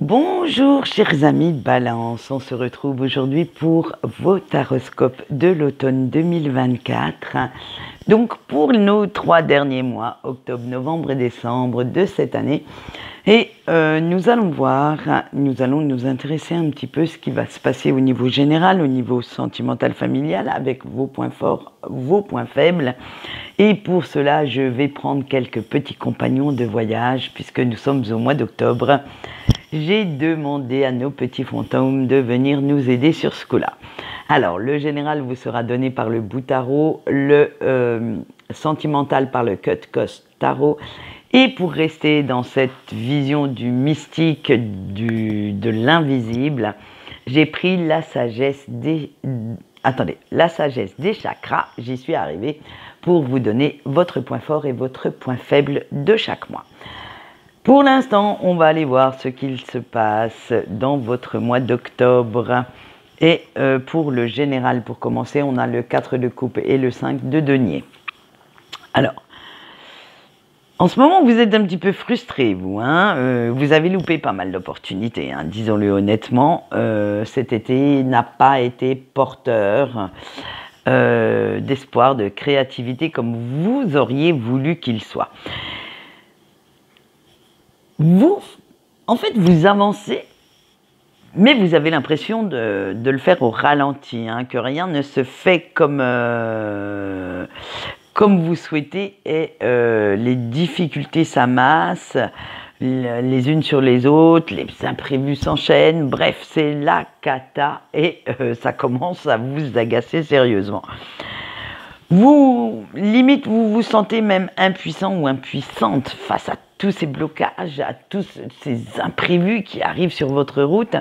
Bonjour chers amis de Balance, on se retrouve aujourd'hui pour vos taroscopes de l'automne 2024. Donc pour nos 3 derniers mois, octobre, novembre et décembre de cette année. Et nous allons nous intéresser un petit peu ce qui va se passer au niveau général, au niveau sentimental familial, avec vos points forts, vos points faibles. Et pour cela, je vais prendre quelques petits compagnons de voyage, puisque nous sommes au mois d'octobre. J'ai demandé à nos petits fantômes de venir nous aider sur ce coup-là. Alors, le général vous sera donné par le bout tarot, le sentimental par le cut cost tarot. Et pour rester dans cette vision du mystique, de l'invisible, j'ai pris la sagesse des chakras. J'y suis arrivée pour vous donner votre point fort et votre point faible de chaque mois. Pour l'instant, on va aller voir ce qu'il se passe dans votre mois d'octobre. Et pour le général, pour commencer, on a le 4 de coupe et le 5 de denier. Alors, en ce moment, vous êtes un petit peu frustré, vous. Vous avez loupé pas mal d'opportunités, disons-le honnêtement. Cet été n'a pas été porteur d'espoir, de créativité comme vous auriez voulu qu'il soit. En fait, vous avancez, mais vous avez l'impression de le faire au ralenti, que rien ne se fait comme vous souhaitez, et les difficultés s'amassent les unes sur les autres, les imprévus s'enchaînent, bref, c'est la cata, et ça commence à vous agacer sérieusement. Limite, vous vous sentez même impuissant ou impuissante face à tous ces blocages, à tous ces imprévus qui arrivent sur votre route,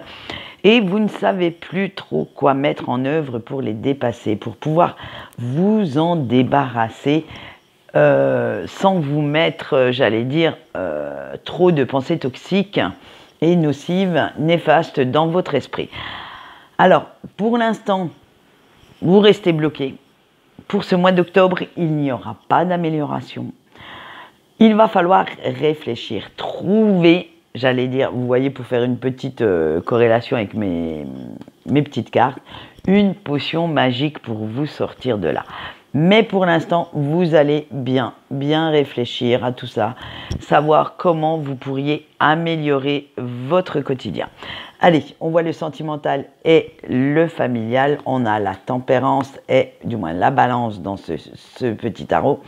et vous ne savez plus trop quoi mettre en œuvre pour les dépasser, pour pouvoir vous en débarrasser sans vous mettre, j'allais dire, trop de pensées toxiques et nocives, néfastes dans votre esprit. Alors, pour l'instant, vous restez bloqué. Pour ce mois d'octobre, il n'y aura pas d'amélioration. Il va falloir réfléchir, trouver, j'allais dire, vous voyez, pour faire une petite corrélation avec mes petites cartes, une potion magique pour vous sortir de là. Mais pour l'instant, vous allez bien réfléchir à tout ça, savoir comment vous pourriez améliorer votre quotidien. Allez, on voit le sentimental et le familial. On a la tempérance et du moins la balance dans ce petit tarot.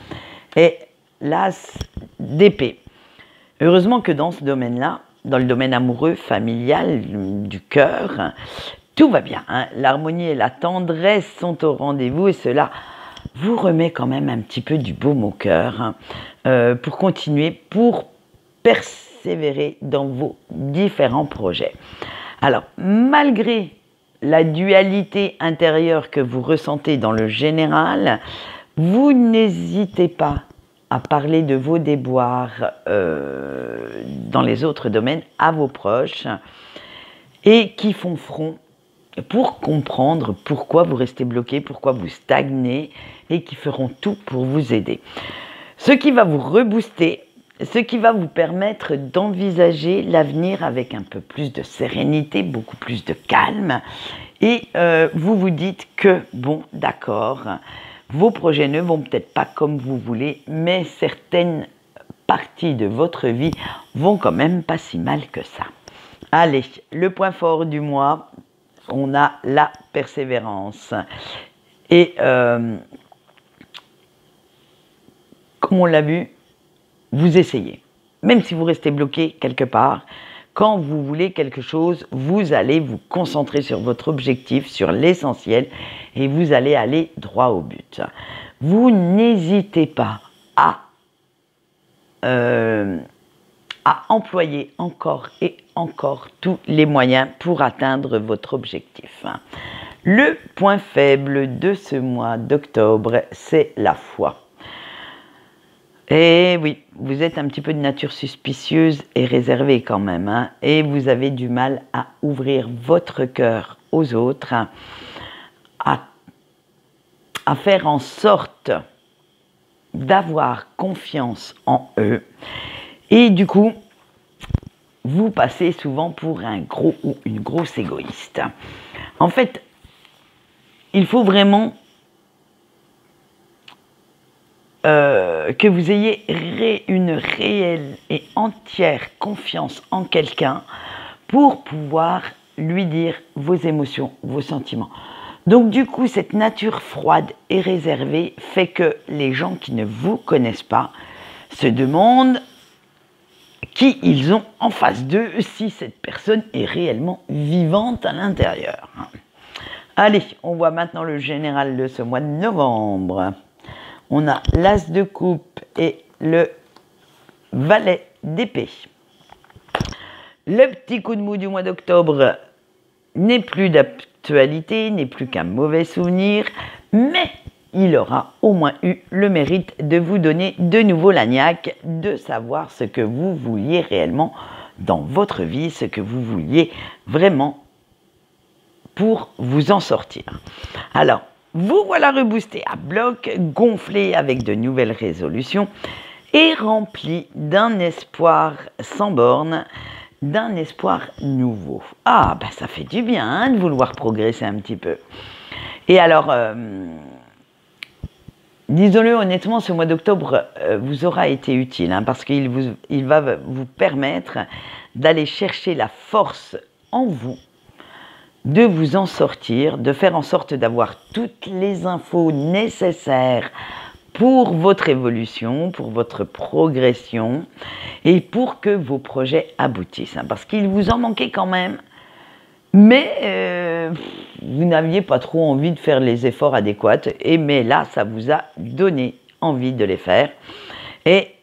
Et l'as d'épée. Heureusement que dans ce domaine-là, dans le domaine amoureux, familial, du cœur, tout va bien. L'harmonie et la tendresse sont au rendez-vous et cela vous remet quand même un petit peu du baume au cœur pour continuer, pour persévérer dans vos différents projets. Alors, malgré la dualité intérieure que vous ressentez dans le général, vous n'hésitez pas à parler de vos déboires dans les autres domaines à vos proches et qui font front pour comprendre pourquoi vous restez bloqué, pourquoi vous stagnez et qui feront tout pour vous aider. Ce qui va vous rebooster, ce qui va vous permettre d'envisager l'avenir avec un peu plus de sérénité, beaucoup plus de calme. Et vous vous dites que, bon, d'accord, vos projets ne vont peut-être pas comme vous voulez, mais certaines parties de votre vie vont quand même pas si mal que ça. Allez, le point fort du mois, on a la persévérance. Et comme on l'a vu, vous essayez. Même si vous restez bloqué quelque part, quand vous voulez quelque chose, vous allez vous concentrer sur votre objectif, sur l'essentiel, et vous allez aller droit au but. Vous n'hésitez pas à employer encore et encore tous les moyens pour atteindre votre objectif. Le point faible de ce mois d'octobre, c'est la foi. Et oui, vous êtes un petit peu de nature suspicieuse et réservée quand même, et vous avez du mal à ouvrir votre cœur aux autres, à faire en sorte d'avoir confiance en eux. Et du coup, vous passez souvent pour un gros ou une grosse égoïste. En fait, il faut vraiment que vous ayez une réelle et entière confiance en quelqu'un pour pouvoir lui dire vos émotions, vos sentiments. Donc du coup, cette nature froide et réservée fait que les gens qui ne vous connaissent pas se demandent qui ils ont en face d'eux, si cette personne est réellement vivante à l'intérieur. Allez, on voit maintenant le général de ce mois de novembre. On a l'as de coupe et le valet d'épée. Le petit coup de mou du mois d'octobre n'est plus d'actualité, n'est plus qu'un mauvais souvenir, mais il aura au moins eu le mérite de vous donner de nouveau la niaque, de savoir ce que vous vouliez réellement dans votre vie, ce que vous vouliez vraiment pour vous en sortir. Alors, vous voilà reboosté à bloc, gonflé avec de nouvelles résolutions et rempli d'un espoir sans borne, d'un espoir nouveau. Ah, ben ça fait du bien hein, de vouloir progresser un petit peu. Et alors, disons-le honnêtement, ce mois d'octobre vous aura été utile hein, parce qu'il va vous permettre d'aller chercher la force en vous, de vous en sortir, de faire en sorte d'avoir toutes les infos nécessaires pour votre évolution, pour votre progression et pour que vos projets aboutissent. Hein, parce qu'il vous en manquait quand même, mais vous n'aviez pas trop envie de faire les efforts adéquats. Mais là, ça vous a donné envie de les faire. Et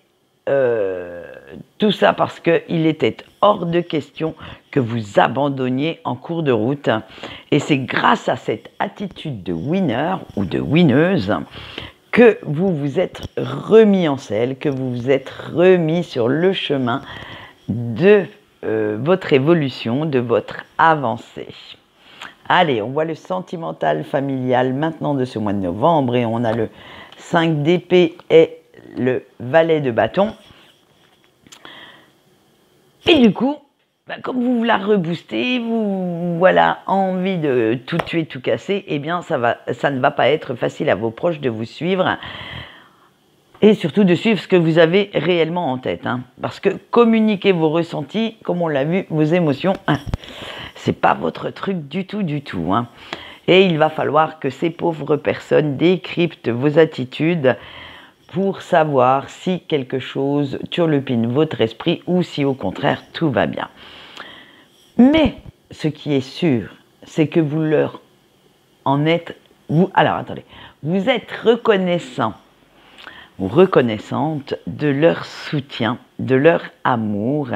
tout ça parce qu'il était hors de question que vous abandonniez en cours de route. Et c'est grâce à cette attitude de winner ou de winneuse que vous vous êtes remis en selle, que vous vous êtes remis sur le chemin de votre évolution, de votre avancée. Allez, on voit le sentimental familial maintenant de ce mois de novembre et on a le 5 d'épée et le valet de bâton. Et du coup, comme vous la reboostez, vous voilà envie de tout tuer, tout casser, eh bien ça ne va pas être facile à vos proches de vous suivre et surtout de suivre ce que vous avez réellement en tête. Hein. Parce que communiquer vos ressentis, comme on l'a vu, vos émotions, c'est pas votre truc du tout. Hein. Et il va falloir que ces pauvres personnes décryptent vos attitudes pour savoir si quelque chose turlupine votre esprit ou si au contraire tout va bien. Mais ce qui est sûr, c'est que vous leur en êtes... vous êtes reconnaissant ou reconnaissante de leur soutien, de leur amour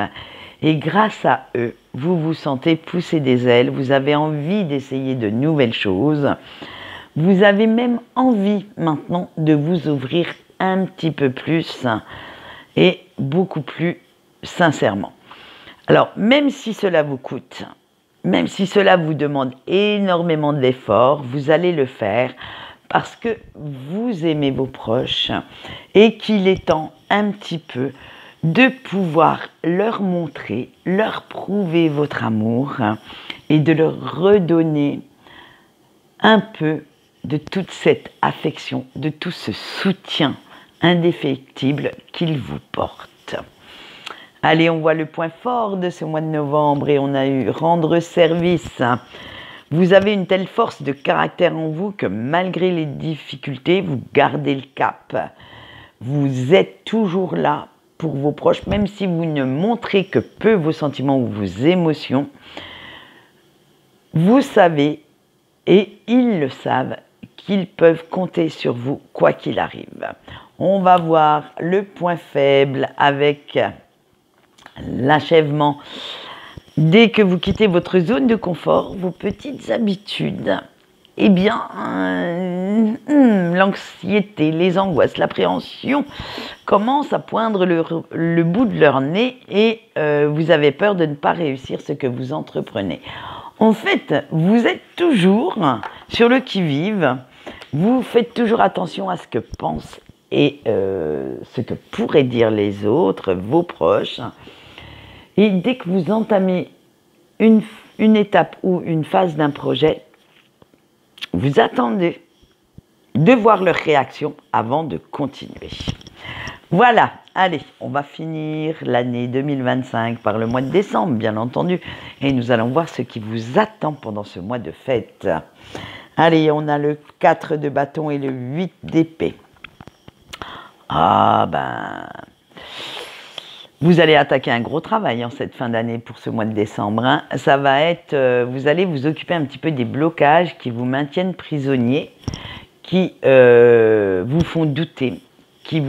et grâce à eux, vous vous sentez pousser des ailes, vous avez envie d'essayer de nouvelles choses, vous avez même envie maintenant de vous ouvrir un petit peu plus et beaucoup plus sincèrement. Alors, même si cela vous coûte, même si cela vous demande énormément d'efforts, vous allez le faire parce que vous aimez vos proches et qu'il est temps un petit peu de pouvoir leur montrer, leur prouver votre amour et de leur redonner un peu de toute cette affection, de tout ce soutien indéfectible qu'ils vous portent. Allez, on voit le point fort de ce mois de novembre et on a eu rendre service. Vous avez une telle force de caractère en vous que malgré les difficultés, vous gardez le cap. Vous êtes toujours là pour vos proches, même si vous ne montrez que peu vos sentiments ou vos émotions. Vous savez, et ils le savent, qu'ils peuvent compter sur vous quoi qu'il arrive. On va voir le point faible avec l'achèvement. Dès que vous quittez votre zone de confort, vos petites habitudes, eh bien, l'anxiété, les angoisses, l'appréhension commencent à poindre le bout de leur nez et vous avez peur de ne pas réussir ce que vous entreprenez. En fait, vous êtes toujours sur le qui-vive, vous faites toujours attention à ce que pensent et ce que pourraient dire les autres, vos proches. Et dès que vous entamez une étape ou une phase d'un projet, vous attendez de voir leur réaction avant de continuer. Voilà, allez, on va finir l'année 2025 par le mois de décembre, bien entendu, et nous allons voir ce qui vous attend pendant ce mois de fête. Allez, on a le 4 de bâton et le 8 d'épée. Ah ben, vous allez attaquer un gros travail en cette fin d'année pour ce mois de décembre. Hein. Ça va être, vous allez vous occuper un petit peu des blocages qui vous maintiennent prisonnier, qui vous font douter, qui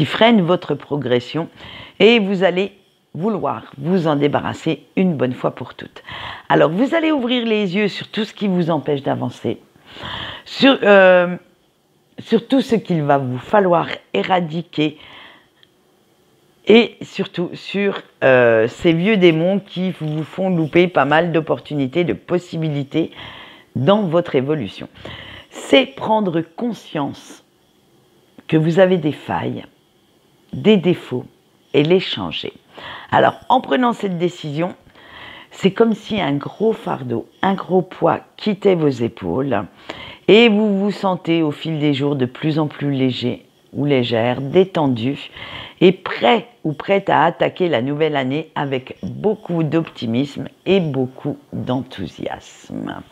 freinent votre progression, et vous allez vouloir vous en débarrasser une bonne fois pour toutes. Alors, vous allez ouvrir les yeux sur tout ce qui vous empêche d'avancer, sur tout ce qu'il va vous falloir éradiquer, et surtout sur ces vieux démons qui vous font louper pas mal d'opportunités, de possibilités dans votre évolution. C'est prendre conscience que vous avez des failles, des défauts, et les changer. Alors, en prenant cette décision, c'est comme si un gros fardeau, un gros poids quittait vos épaules, et vous vous sentez au fil des jours de plus en plus léger ou légère, détendu, et prêt ou prête à attaquer la nouvelle année avec beaucoup d'optimisme et beaucoup d'enthousiasme.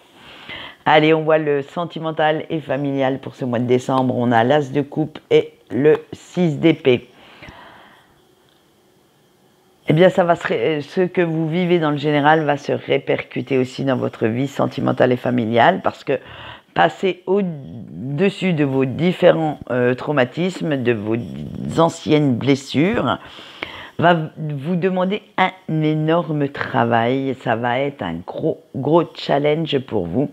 Allez, on voit le sentimental et familial pour ce mois de décembre. On a l'As de coupe et le 6 d'épée. Eh bien, ce que vous vivez dans le général va se répercuter aussi dans votre vie sentimentale et familiale, parce que passer au-dessus de vos différents traumatismes, de vos anciennes blessures, va vous demander un énorme travail. Ça va être un gros challenge pour vous.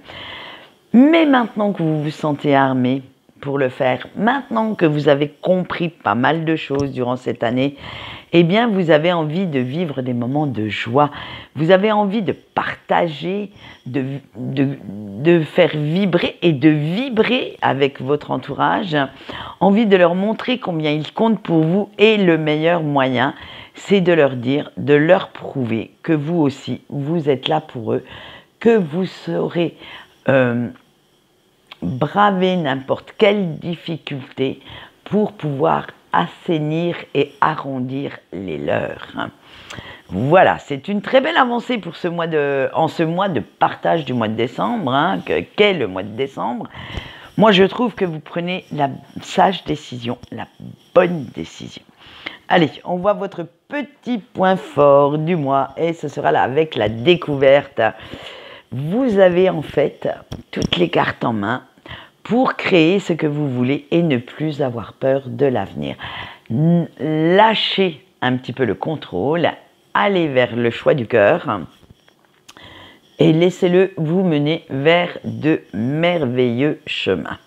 Mais maintenant que vous vous sentez armé pour le faire, maintenant que vous avez compris pas mal de choses durant cette année, eh bien, vous avez envie de vivre des moments de joie. Vous avez envie de partager, de faire vibrer et de vibrer avec votre entourage. Envie de leur montrer combien ils comptent pour vous, et le meilleur moyen, c'est de leur dire, de leur prouver que vous aussi, vous êtes là pour eux, que vous saurez braver n'importe quelle difficulté pour pouvoir assainir et arrondir les leurs. Voilà, c'est une très belle avancée pour en ce mois de partage du mois de décembre, qu'est le mois de décembre. Moi, je trouve que vous prenez la sage décision, la bonne décision. Allez, on voit votre petit point fort du mois, et ce sera là avec la découverte. Vous avez en fait toutes les cartes en main pour créer ce que vous voulez et ne plus avoir peur de l'avenir. Lâchez un petit peu le contrôle, allez vers le choix du cœur et laissez-le vous mener vers de merveilleux chemins.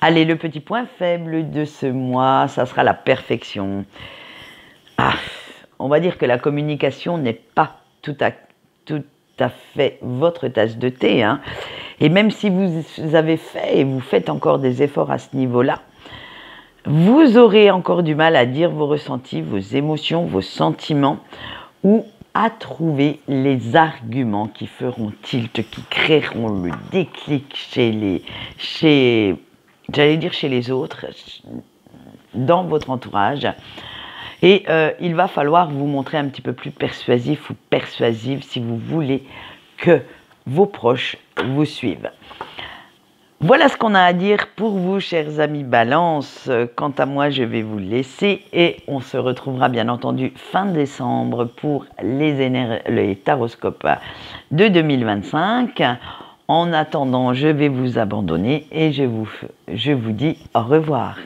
Allez, le petit point faible de ce mois, ça sera la perfection. On va dire que la communication n'est pas tout à fait votre tasse de thé, hein. Et même si vous avez fait et vous faites encore des efforts à ce niveau-là, vous aurez encore du mal à dire vos ressentis, vos émotions, vos sentiments, ou à trouver les arguments qui feront tilt, qui créeront le déclic chez les autres, dans votre entourage. Et il va falloir vous montrer un petit peu plus persuasif ou persuasive si vous voulez que vos proches vous suivent. Voilà ce qu'on a à dire pour vous, chers amis Balance. Quant à moi, je vais vous laisser et on se retrouvera bien entendu fin décembre pour les taroscopes de 2025. En attendant, je vais vous abandonner et je vous dis au revoir.